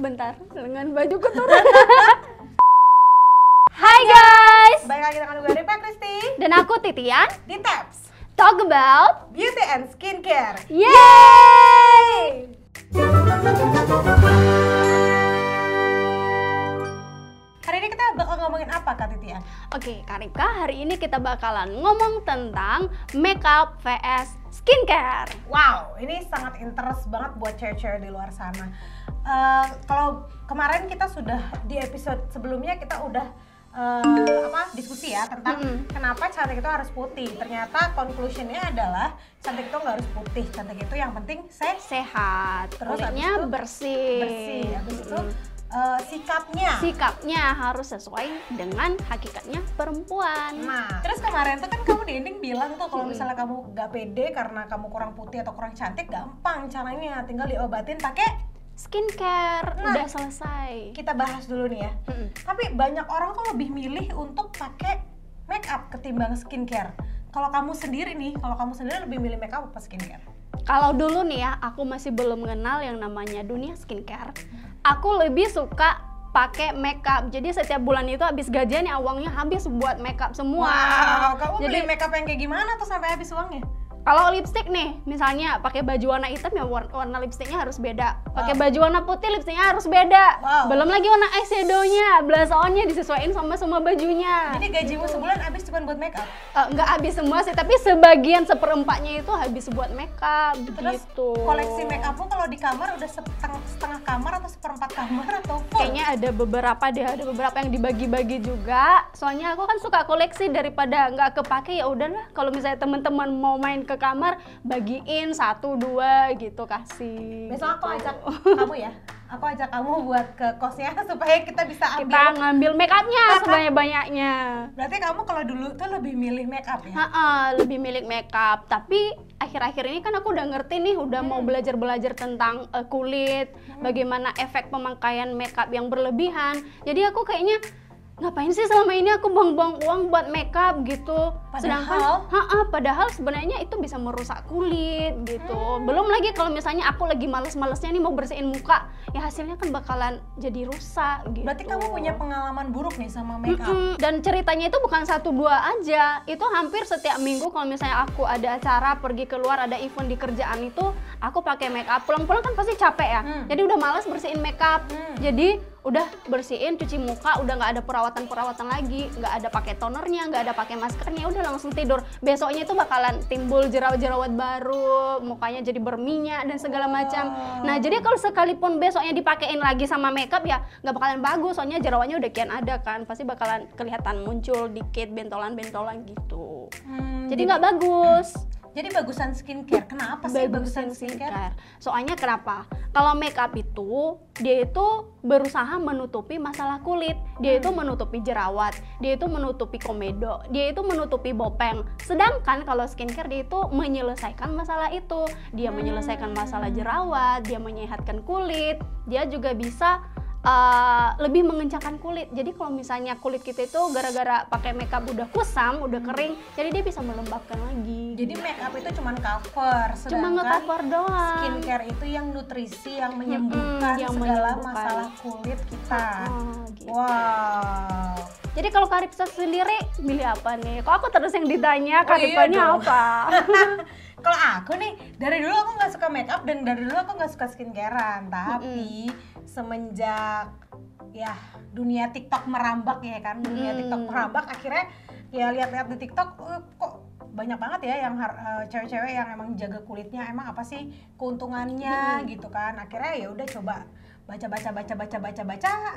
bentar, dengan baju keturunan. Hai guys, Balik lagi dengan gue Ripa Kristi dan aku Titian. di Taps Talk about Beauty and Skincare. Yeay! Hari ini kita bakal ngomongin apa Kak Titian? Oke, Kak Ripka, hari ini kita bakalan ngomong tentang makeup vs skincare. Wow, ini sangat interest banget buat cewek-cewek di luar sana. Kalau kemarin kita sudah di episode sebelumnya kita udah diskusi ya tentang kenapa cantik itu harus putih. Ternyata conclusionnya adalah cantik itu nggak harus putih, cantik itu yang penting Sehat, Terus kulitnya habis itu bersih. Habis itu sikapnya harus sesuai dengan hakikatnya perempuan. Nah, terus kemarin tuh kan kamu di ending bilang tuh kalau misalnya kamu nggak pede karena kamu kurang putih atau kurang cantik, gampang caranya, tinggal diobatin pakai Skincare. Nah, udah selesai. kita bahas dulu nih ya. Tapi banyak orang tuh lebih milih untuk pakai make up ketimbang skincare. Kalau kamu sendiri lebih milih make up apa skincare? Kalau dulu nih ya, aku masih belum mengenal yang namanya dunia skincare. Aku lebih suka pakai makeup. Jadi setiap bulan itu habis gajian ya uangnya habis buat makeup semua. Wow, kamu Jadi beli makeup yang kayak gimana tuh sampai habis uangnya? kalau lipstick nih, misalnya pakai baju warna hitam ya warna lipstiknya harus beda. Pakai baju warna putih lipstiknya harus beda. Wow. Belum lagi warna eyeshadownya, blush on-nya disesuaikan sama semua bajunya. Jadi gajimu sebulan habis cuma buat make up? Nggak habis semua sih, tapi sebagian seperempatnya itu habis buat makeup. Terus gitu. koleksi make upmu kalau di kamar udah setengah kamar atau seperempat kamar atau full? Kayaknya ada beberapa yang dibagi-bagi juga. Soalnya aku kan suka koleksi daripada nggak kepake, ya udahlah. Kalau misalnya teman-teman mau main ke kamar, bagiin 1-2 gitu kasih. Besok aku ajak kamu ya. Aku ajak kamu buat ke kosnya supaya kita bisa ambil. Kita ngambil make upnya sebanyak-banyaknya. Berarti kamu kalau dulu tuh lebih milih make up ya? Lebih milik make up. Tapi akhir-akhir ini kan aku udah ngerti nih, udah mau belajar tentang kulit, bagaimana efek pemakaian make up yang berlebihan. Jadi aku kayaknya ngapain sih selama ini aku buang-buang uang buat makeup gitu. Padahal sebenarnya itu bisa merusak kulit gitu. Belum lagi kalau misalnya aku lagi males-malesnya nih mau bersihin muka, ya hasilnya kan bakalan jadi rusak gitu. Berarti kamu punya pengalaman buruk nih sama makeup. Dan ceritanya itu bukan 1-2 aja, itu hampir setiap minggu kalau misalnya aku ada acara, pergi keluar, ada event di kerjaan itu, aku pakai makeup. Pulang-pulang kan pasti capek ya, jadi udah malas bersihin makeup. Jadi udah bersihin, cuci muka, udah nggak ada perawatan lagi, nggak ada pakai tonernya, nggak ada pakai maskernya, udah langsung tidur. Besoknya itu bakalan timbul jerawat-jerawat baru, mukanya jadi berminyak dan segala macam. Nah, jadi kalau sekalipun besoknya dipakein lagi sama makeup ya nggak bakalan bagus, soalnya jerawatnya udah kian ada kan, pasti bakalan kelihatan muncul dikit bentolan-bentolan gitu. Jadi nggak bagus. Jadi bagusan skincare. Kenapa sih bagusan skincare? Soalnya kenapa? Kalau makeup itu dia itu berusaha menutupi masalah kulit, dia itu menutupi jerawat, dia itu menutupi komedo, dia itu menutupi bopeng. Sedangkan kalau skincare dia itu menyelesaikan masalah itu, dia menyelesaikan masalah jerawat, dia menyehatkan kulit, dia juga bisa lebih mengencangkan kulit. Jadi kalau misalnya kulit kita itu gara-gara pakai makeup udah kusam, udah kering, jadi dia bisa melembabkan lagi. Jadi makeup itu cuma cover, cuma nge-cover doang. Skincare itu yang nutrisi, yang menyembuhkan segala masalah kulit kita. Gitu. Wow. Jadi kalau Kak Ripsa sendiri milih apa nih? Kok aku terus yang ditanya, Kak Ripsanya apa? Kalau aku nih, dari dulu aku nggak suka makeup dan dari dulu aku nggak suka skincarean. Tapi semenjak ya dunia TikTok merambak ya kan, dunia TikTok merambak, akhirnya ya lihat-lihat di TikTok kok banyak banget ya yang cewek-cewek yang emang jaga kulitnya, emang apa sih keuntungannya gitu kan. Akhirnya ya udah coba baca,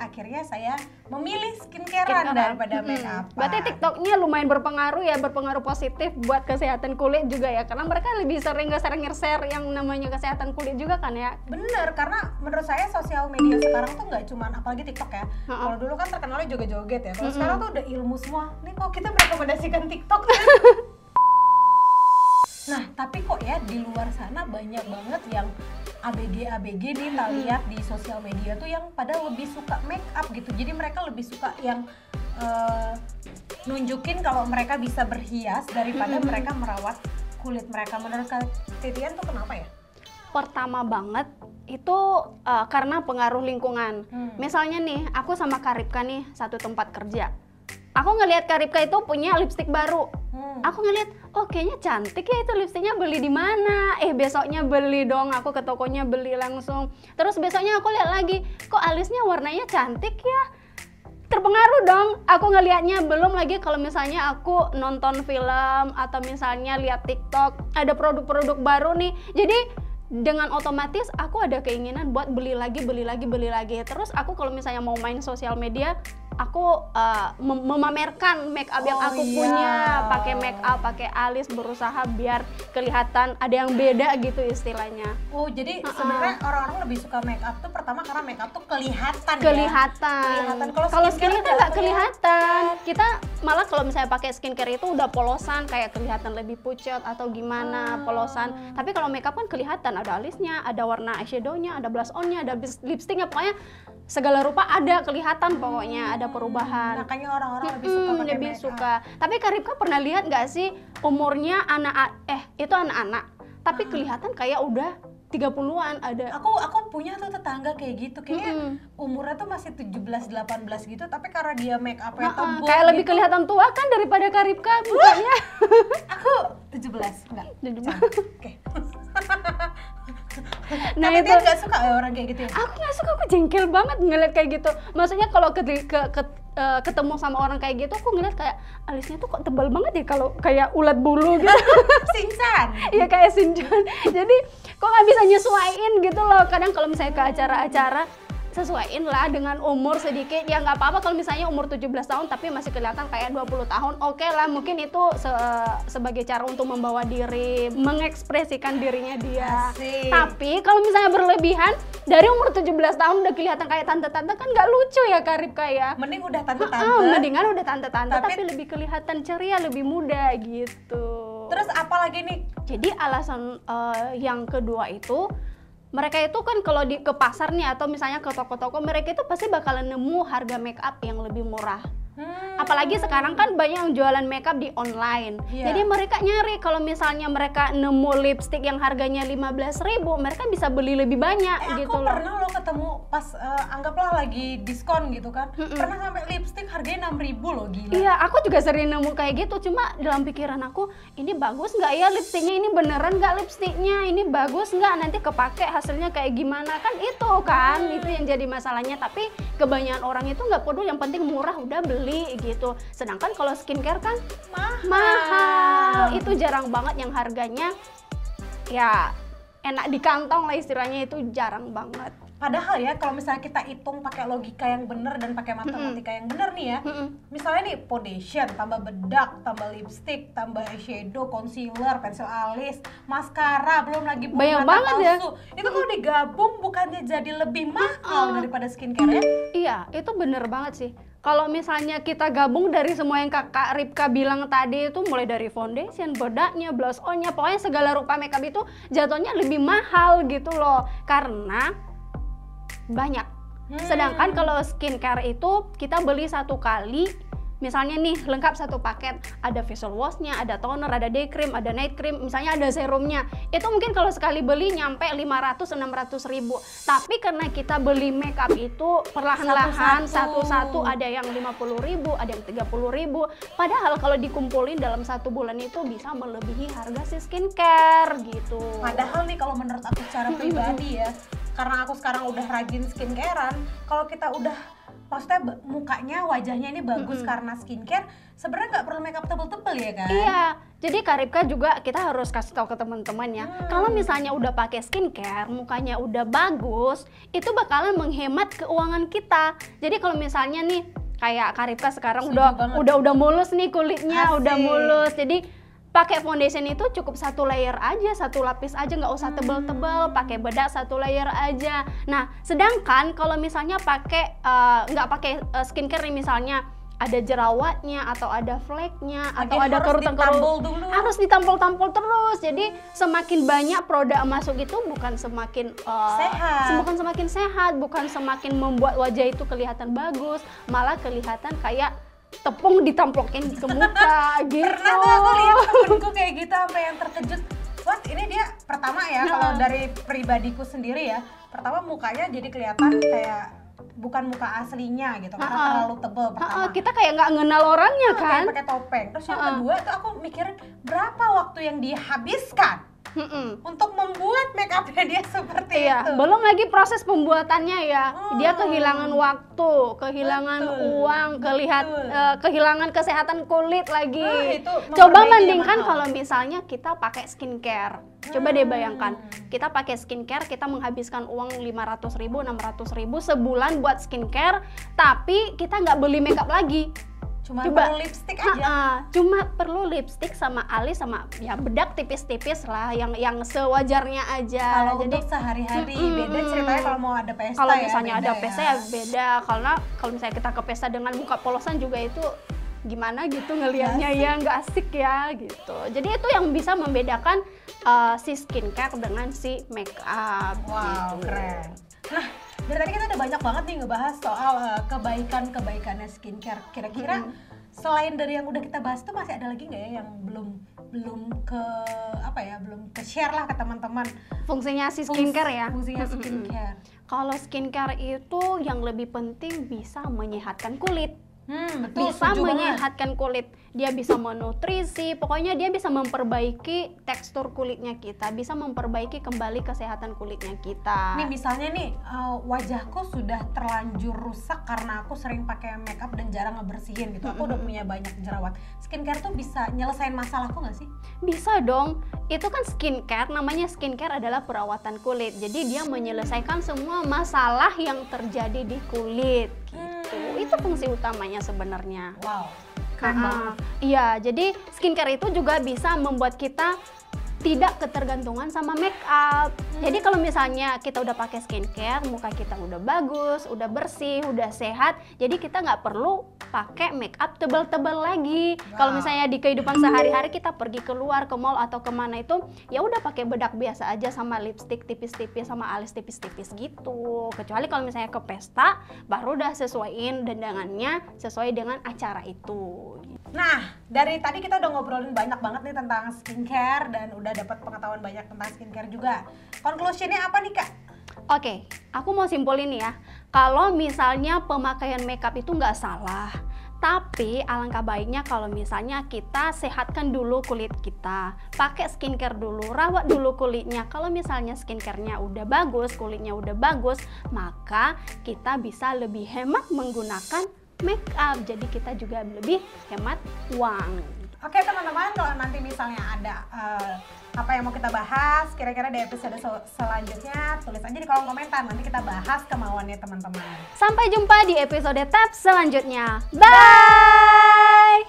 akhirnya saya memilih skincarean daripada makeup. Berarti TikToknya lumayan berpengaruh positif buat kesehatan kulit juga ya, karena mereka lebih sering nge-share yang namanya kesehatan kulit juga kan ya. Bener, karena menurut saya sosial media sekarang tuh nggak cuman, apalagi TikTok ya. Kalau dulu kan terkenalnya joget-joget ya, kalau sekarang tuh udah ilmu semua. Nih kok kita merekomendasikan TikTok. Nah, tapi kok ya di luar sana banyak banget yang ABG nih, kita lihat di sosial media tuh yang pada lebih suka make up gitu. Jadi mereka lebih suka yang nunjukin kalau mereka bisa berhias daripada mereka merawat kulit mereka. Menurut Titian tuh kenapa ya? pertama banget itu karena pengaruh lingkungan. Misalnya nih, aku sama Karipka nih satu tempat kerja. Aku ngelihat Karipka itu punya lipstik baru. Aku ngelihat, oh kayaknya cantik ya itu lipstiknya, beli di mana? Besoknya beli dong, aku ke tokonya beli langsung. Terus besoknya aku lihat lagi, kok alisnya warnanya cantik ya? Terpengaruh dong, aku ngelihatnya. Belum lagi kalau misalnya aku nonton film atau misalnya lihat TikTok, ada produk-produk baru nih. Jadi dengan otomatis aku ada keinginan buat beli lagi. Terus aku kalau misalnya mau main sosial media, aku memamerkan make up yang aku punya, pakai make up, pakai alis, berusaha biar kelihatan ada yang beda gitu istilahnya. Oh, jadi sebenarnya orang-orang lebih suka make up tuh pertama karena make up tuh kelihatan. Kalau skincare kan nggak kelihatan. Kita malah kalau misalnya pakai skincare itu udah polosan, kayak kelihatan lebih pucat atau gimana polosan. Tapi kalau make up kan kelihatan, ada alisnya, ada warna eyeshadow-nya, ada blush on-nya, ada lipstick-nya, pokoknya segala rupa ada kelihatan, pokoknya ada perubahan. Makanya orang-orang lebih suka pakai lebih suka. Tapi Karipka pernah lihat nggak sih umurnya itu anak-anak, tapi kelihatan kayak udah 30-an ada. Aku punya tuh tetangga kayak gitu, kayak umurnya tuh masih 17-18 gitu, tapi karena dia make up-nya tebal kayak lebih gitu, kelihatan tua kan daripada Karipka mukanya. Aku 17, enggak. Oke. Nah, tapi itu dia nggak suka ya orang kayak gitu ya? Aku nggak suka, aku jengkel banget ngeliat kayak gitu. Maksudnya kalau ketemu sama orang kayak gitu, aku ngeliat kayak alisnya tuh kok tebal banget ya, kalau kayak ulat bulu gitu. Shinchan. Iya kayak Shinchan. Jadi kok nggak bisa nyesuaiin gitu loh. Kadang kalau misalnya ke acara-acara, sesuaiin lah dengan umur sedikit. Ya nggak apa-apa kalau misalnya umur 17 tahun tapi masih kelihatan kayak 20 tahun. Oke lah, mungkin itu sebagai cara untuk membawa diri, mengekspresikan dirinya dia. Asik. Tapi kalau misalnya berlebihan, dari umur 17 tahun udah kelihatan kayak tante-tante, kan nggak lucu ya Karipka ya. Mending udah tante-tante. Mendingan udah tante-tante tapi lebih kelihatan ceria, lebih muda gitu. Terus apa lagi nih? Jadi alasan yang kedua itu, mereka itu kan kalau ke pasar nih atau misalnya ke toko-toko, mereka itu pasti bakalan nemu harga make up yang lebih murah. Apalagi sekarang kan banyak yang jualan makeup di online. Jadi mereka nyari kalau misalnya mereka nemu lipstick yang harganya 15.000, mereka bisa beli lebih banyak gitu aku loh. pernah lo ketemu pas anggaplah lagi diskon gitu kan. Pernah sampai lipstick harganya 6.000 loh, gila. Iya, aku juga sering nemu kayak gitu. Cuma dalam pikiran aku, ini bagus nggak ya lipsticknya? Ini beneran nggak lipsticknya? Ini bagus nggak? Nanti kepake hasilnya kayak gimana? Kan itu kan, itu yang jadi masalahnya. Tapi kebanyakan orang itu nggak peduli, yang penting murah udah beli gitu. Sedangkan kalau skincare kan mahal. Itu jarang banget yang harganya ya enak di kantong lah istilahnya, itu jarang banget. Padahal ya kalau misalnya kita hitung pakai logika yang benar dan pakai matematika yang benar nih ya. Misalnya nih foundation, tambah bedak, tambah lipstick, tambah eyeshadow, concealer, pensil alis, maskara, belum lagi banyak mata banget palsu. Itu kalau digabung bukannya jadi lebih mahal daripada skincare ya? Iya, itu bener banget sih. Kalau misalnya kita gabung dari semua yang Kak Ripka bilang tadi itu, mulai dari foundation, bedaknya, blush on-nya, pokoknya segala rupa makeup itu jatuhnya lebih mahal gitu loh. Karena banyak. Sedangkan kalau skincare itu kita beli satu kali, misalnya nih lengkap satu paket, ada facial wash-nya, ada toner, ada day cream, ada night cream, misalnya ada serumnya. Itu mungkin kalau sekali beli nyampe 500-600 ribu. Tapi karena kita beli makeup itu perlahan-lahan, satu-satu, ada yang 50 ribu, ada yang 30 ribu. Padahal kalau dikumpulin dalam satu bulan itu bisa melebihi harga si skincare gitu. Padahal nih kalau menurut aku secara pribadi ya, karena aku sekarang udah rajin skincarean, kalau kita udah maksudnya mukanya, wajahnya ini bagus karena skincare, sebenarnya nggak perlu makeup tebel-tebel ya kan? Iya, jadi Karipka juga kita harus kasih tahu ke teman-teman ya, kalau misalnya udah pakai skincare, mukanya udah bagus, itu bakalan menghemat keuangan kita. Jadi kalau misalnya nih kayak Karipka sekarang udah mulus nih kulitnya, udah mulus, jadi pakai foundation itu cukup satu layer aja, satu lapis aja, nggak usah tebel-tebel. Pakai bedak satu layer aja. Nah, sedangkan kalau misalnya pakai nggak pakai skincare nih, misalnya ada jerawatnya atau ada flake-nya atau ada kerutan-kerutan, harus ditampol-tampol terus. Jadi semakin banyak produk masuk itu bukan semakin sehat, bukan semakin membuat wajah itu kelihatan bagus, malah kelihatan kayak tepung ditamplokin ke muka gitu. Pernah tuh aku lihat temenku kayak gitu, sampai yang terkejut, Plus ini dia pertama ya, kalau dari pribadiku sendiri ya, pertama mukanya jadi kelihatan kayak bukan muka aslinya gitu, karena terlalu tebel pertama. Kita kayak nggak ngenal orangnya kan? Kayak pakai topeng. Terus yang kedua tuh aku mikirin berapa waktu yang dihabiskan untuk membuat make upnya dia seperti itu. Belum lagi proses pembuatannya ya. Dia kehilangan waktu, kehilangan uang, kehilangan kesehatan kulit lagi. Coba bandingkan kalau misalnya kita pakai skincare. Coba deh bayangkan, kita pakai skincare, kita menghabiskan uang 500.000, 600.000 sebulan buat skincare, tapi kita nggak beli makeup lagi. Cuma perlu lipstick aja. Cuma perlu lipstick sama alis sama ya bedak tipis-tipis lah yang sewajarnya aja. Kalau untuk sehari-hari beda ceritanya kalau mau ada pesta. Kalau misalnya ada pesta ya beda. Karena kalau misalnya kita ke pesta dengan muka polosan juga itu gimana gitu ngelihatnya ya nggak asik ya gitu. Jadi itu yang bisa membedakan si skincare dengan si make up. Wow, gitu. Keren. Nah, dari tadi kita udah banyak banget nih ngebahas soal kebaikannya skincare. Kira-kira selain dari yang udah kita bahas tuh masih ada lagi nggak ya yang belum ke share lah ke teman-teman? Fungsinya si skincare ya. Fungsinya skincare. Kalau skincare itu yang lebih penting bisa menyehatkan kulit. Betul, Bisa menyehatkan kulit, dia bisa menutrisi, pokoknya dia bisa memperbaiki tekstur kulitnya kita, bisa memperbaiki kembali kesehatan kulitnya kita. Nih misalnya nih wajahku sudah terlanjur rusak karena aku sering pakai makeup dan jarang ngebersihin gitu. Aku udah punya banyak jerawat. Skincare tuh bisa nyelesain masalahku nggak sih? Bisa dong. Itu kan skincare, namanya skincare adalah perawatan kulit. Jadi dia menyelesaikan semua masalah yang terjadi di kulit. Itu fungsi utamanya sebenarnya. Wow, keren banget. Iya, jadi skincare itu juga bisa membuat kita tidak ketergantungan sama make up. Jadi kalau misalnya kita udah pakai skincare, muka kita udah bagus, udah bersih, udah sehat, jadi kita nggak perlu pakai make up tebal-tebal lagi. Kalau misalnya di kehidupan sehari-hari kita pergi keluar ke mall atau kemana itu, ya udah pakai bedak biasa aja sama lipstick tipis-tipis sama alis tipis-tipis gitu. Kecuali kalau misalnya ke pesta, baru udah sesuaiin dandangannya sesuai dengan acara itu. Nah, dari tadi kita udah ngobrolin banyak banget nih tentang skincare dan udah dapat pengetahuan banyak tentang skincare juga. Conclusionnya apa nih Kak? Oke, aku mau simpulin ya. Kalau misalnya pemakaian makeup itu nggak salah, tapi alangkah baiknya kalau misalnya kita sehatkan dulu kulit kita, pakai skincare dulu, rawat dulu kulitnya. Kalau misalnya skincare-nya udah bagus, kulitnya udah bagus, maka kita bisa lebih hemat menggunakan make up. Jadi kita juga lebih hemat uang. Oke teman-teman, kalau nanti misalnya ada apa yang mau kita bahas kira-kira di episode selanjutnya, tulis aja di kolom komentar, nanti kita bahas kemauannya teman-teman. Sampai jumpa di episode tab selanjutnya. Bye!